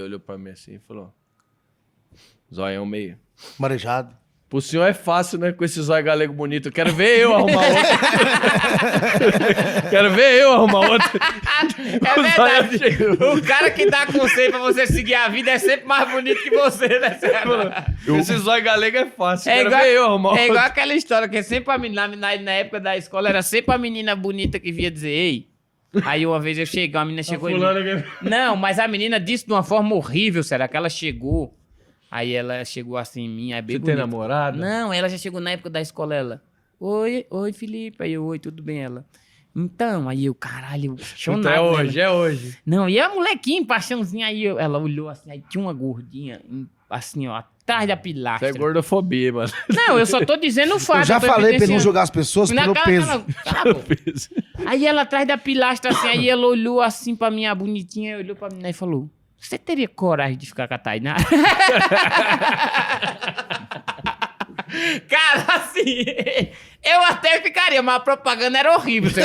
olhou pra mim assim e falou: zóião meio. Marejado. Pro senhor é fácil, né? Com esse zóio galego bonito. Quero ver eu arrumar outro. Quero ver eu arrumar outro. É verdade. O cara que dá conselho pra você seguir a vida é sempre mais bonito que você, né, Ceará? Esse zóio galego é fácil. É Quero igual, ver eu arrumar outro. é igual aquela história que sempre a menina, na época da escola, era sempre a menina bonita que via dizer, ei. Aí uma vez eu cheguei, uma menina chegou em mim. Não, mas a menina disse de uma forma horrível, será que ela chegou. Aí ela chegou assim em mim, aí bem Você bonita. tem namorado? Não, ela já chegou na época da escola, ela. Oi, Felipe. Aí eu, oi, tudo bem, ela. Então, aí eu, caralho, Então é hoje, é hoje. Não, e a molequinha, paixãozinha, aí ela olhou assim, aí tinha uma gordinha, assim, ó, atrás da pilastra. Isso é gordofobia, mano. Não, eu só tô dizendo o fato. Eu já tô falei pra ele não evidenciando. jogar as pessoas pelo peso. Aí ela atrás da pilastra, assim, aí ela olhou assim pra minha bonitinha, olhou pra mim e falou, você teria coragem de ficar com a Tainá? Cara, assim, eu até ficaria, mas a propaganda era horrível. Você